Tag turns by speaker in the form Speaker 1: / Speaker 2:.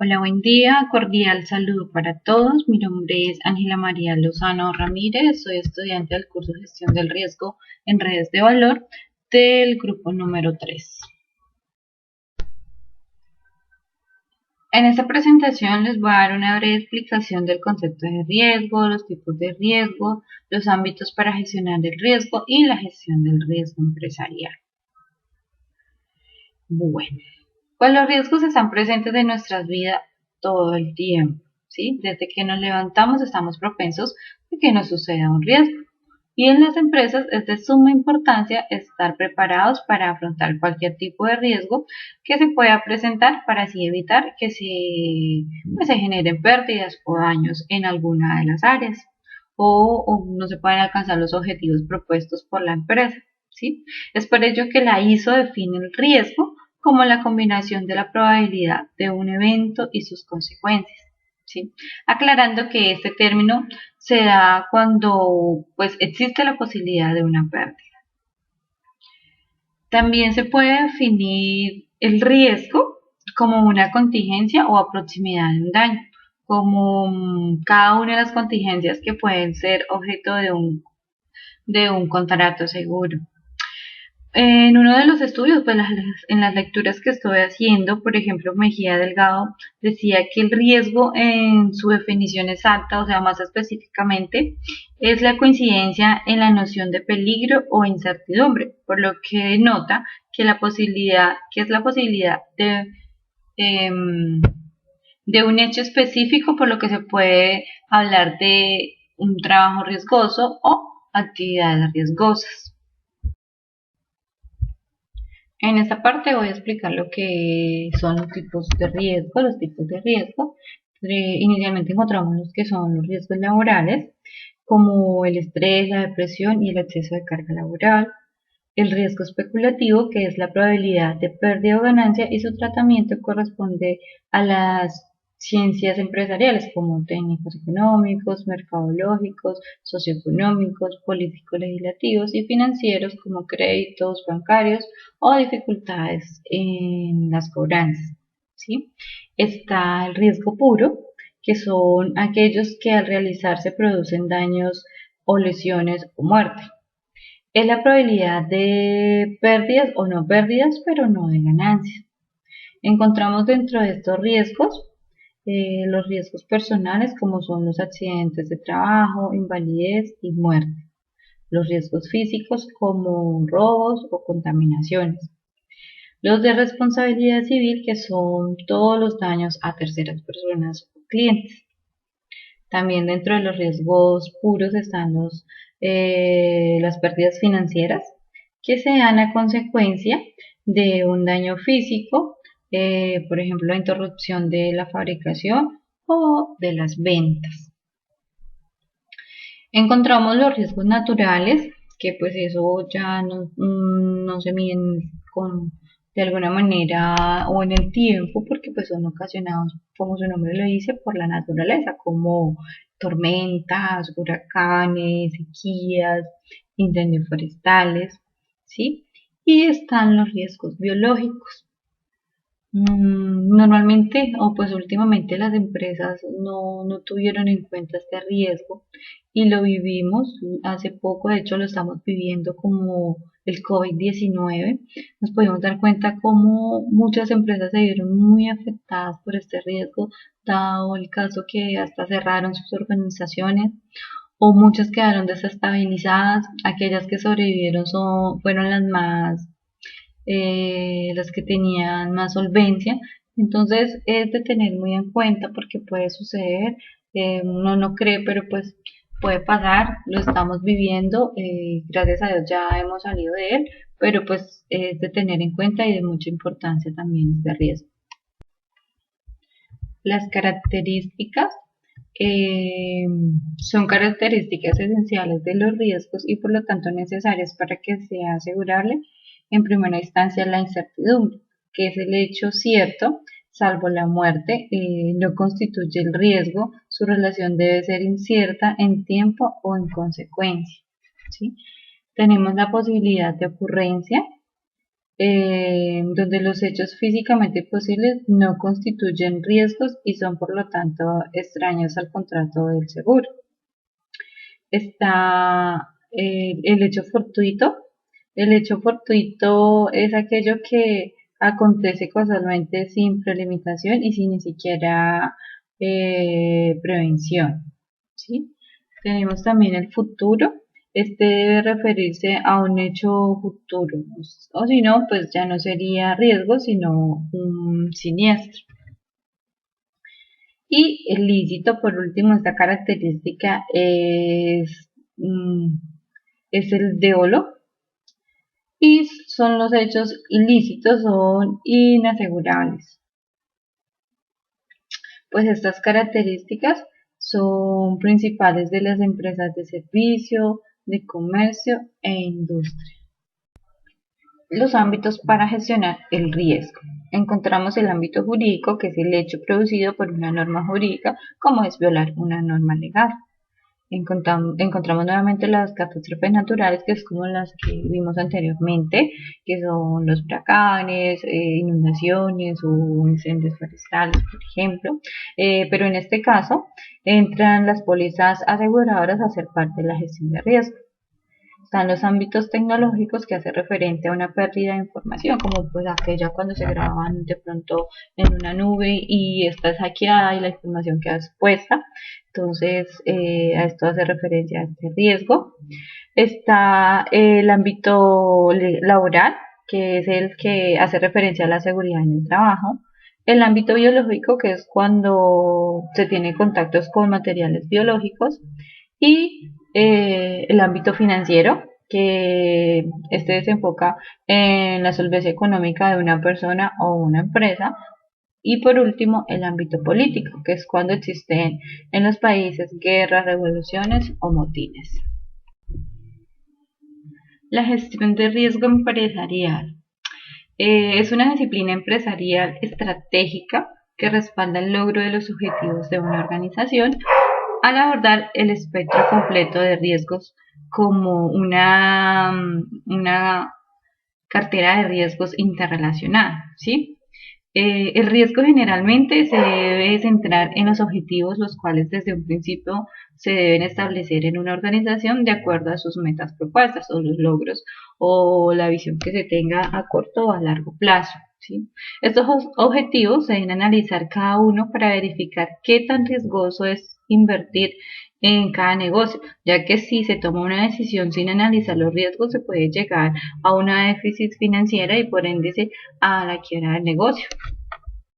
Speaker 1: Hola, buen día, cordial saludo para todos. Mi nombre es Ángela María Lozano Ramírez, soy estudiante del curso Gestión del Riesgo en Redes de Valor del grupo número 3. En esta presentación les voy a dar una breve explicación del concepto de riesgo, los tipos de riesgo, los ámbitos para gestionar el riesgo y la gestión del riesgo empresarial. Bueno, pues los riesgos están presentes en nuestras vidas todo el tiempo, ¿sí? Desde que nos levantamos estamos propensos a que nos suceda un riesgo. Y en las empresas es de suma importancia estar preparados para afrontar cualquier tipo de riesgo que se pueda presentar para así evitar que se generen pérdidas o daños en alguna de las áreas o no se puedan alcanzar los objetivos propuestos por la empresa, ¿sí? Es por ello que la ISO define el riesgo como la combinación de la probabilidad de un evento y sus consecuencias, ¿sí? Aclarando que este término se da cuando pues existe la posibilidad de una pérdida. También se puede definir el riesgo como una contingencia o a proximidad de un daño, como cada una de las contingencias que pueden ser objeto de un contrato seguro. En uno de los estudios, pues en las lecturas que estoy haciendo, por ejemplo, Mejía Delgado decía que el riesgo en su definición exacta, o sea, más específicamente, es la coincidencia en la noción de peligro o incertidumbre, por lo que denota que es la posibilidad de un hecho específico, por lo que se puede hablar de un trabajo riesgoso o actividades riesgosas. En esta parte voy a explicar lo que son los tipos de riesgo. Los tipos de riesgo, inicialmente encontramos los que son los riesgos laborales, como el estrés, la depresión y el exceso de carga laboral. El riesgo especulativo, que es la probabilidad de pérdida o ganancia, y su tratamiento corresponde a las ciencias empresariales como técnicos económicos, mercadológicos, socioeconómicos, políticos, legislativos y financieros como créditos bancarios o dificultades en las cobranzas, ¿sí? Está el riesgo puro, que son aquellos que al realizarse producen daños o lesiones o muerte. Es la probabilidad de pérdidas o no pérdidas, pero no de ganancias. Encontramos dentro de estos riesgos los riesgos personales, como son los accidentes de trabajo, invalidez y muerte. Los riesgos físicos, como robos o contaminaciones. Los de responsabilidad civil, que son todos los daños a terceras personas o clientes. También dentro de los riesgos puros están las pérdidas financieras, que se dan a consecuencia de un daño físico, por ejemplo, la interrupción de la fabricación o de las ventas. Encontramos los riesgos naturales, que pues eso ya no se miden de alguna manera o en el tiempo, porque pues son ocasionados, como su nombre lo dice, por la naturaleza, como tormentas, huracanes, sequías, incendios forestales, ¿sí? Y están los riesgos biológicos. Normalmente, o pues últimamente las empresas no tuvieron en cuenta este riesgo y lo vivimos hace poco, de hecho lo estamos viviendo como el COVID-19. Nos podemos dar cuenta cómo muchas empresas se vieron muy afectadas por este riesgo, dado el caso que hasta cerraron sus organizaciones o muchas quedaron desestabilizadas. Aquellas que sobrevivieron fueron las que tenían más solvencia. Entonces es de tener muy en cuenta porque puede suceder, uno no cree, pero pues puede pasar, lo estamos viviendo, gracias a Dios ya hemos salido de él, pero pues es de tener en cuenta y de mucha importancia también este riesgo. Las características son características esenciales de los riesgos y por lo tanto necesarias para que sea asegurable en primera instancia la incertidumbre, que es el hecho cierto, salvo la muerte, no constituye el riesgo, su relación debe ser incierta en tiempo o en consecuencia, ¿sí? Tenemos la posibilidad de ocurrencia, donde los hechos físicamente posibles no constituyen riesgos y son por lo tanto extraños al contrato del seguro. Está el hecho fortuito. El hecho fortuito es aquello que acontece casualmente sin prelimitación y sin ni siquiera prevención, ¿sí? Tenemos también el futuro. Este debe referirse a un hecho futuro, o si no, pues ya no sería riesgo, sino un siniestro. Y el lícito, por último, esta característica es el dolo, y son los hechos ilícitos, son inasegurables. Pues estas características son principales de las empresas de servicio, de comercio e industria. Los ámbitos para gestionar el riesgo. Encontramos el ámbito jurídico, que es el hecho producido por una norma jurídica, como es violar una norma legal. Encontramos nuevamente las catástrofes naturales, que es como las que vimos anteriormente, que son los huracanes, inundaciones o incendios forestales, por ejemplo. Pero en este caso entran las pólizas aseguradoras a ser parte de la gestión de riesgo. Están los ámbitos tecnológicos, que hace referente a una pérdida de información, como pues aquella cuando se graban de pronto en una nube y esta es hackeada y la información queda expuesta. Entonces, a esto hace referencia a este riesgo. Está el ámbito laboral, que es el que hace referencia a la seguridad en el trabajo. El ámbito biológico, que es cuando se tiene contactos con materiales biológicos. Y el ámbito financiero, que este se enfoca en la solvencia económica de una persona o una empresa. Y por último, el ámbito político, que es cuando existen en los países guerras, revoluciones o motines. La gestión de riesgo empresarial es una disciplina empresarial estratégica que respalda el logro de los objetivos de una organización al abordar el espectro completo de riesgos como una cartera de riesgos interrelacionada, ¿sí? El riesgo generalmente se debe centrar en los objetivos, los cuales desde un principio se deben establecer en una organización de acuerdo a sus metas propuestas o los logros o la visión que se tenga a corto o a largo plazo, ¿sí? Estos objetivos se deben analizar cada uno para verificar qué tan riesgoso es invertir en cada negocio, ya que si se toma una decisión sin analizar los riesgos se puede llegar a una déficit financiera y por ende a la quiebra del negocio.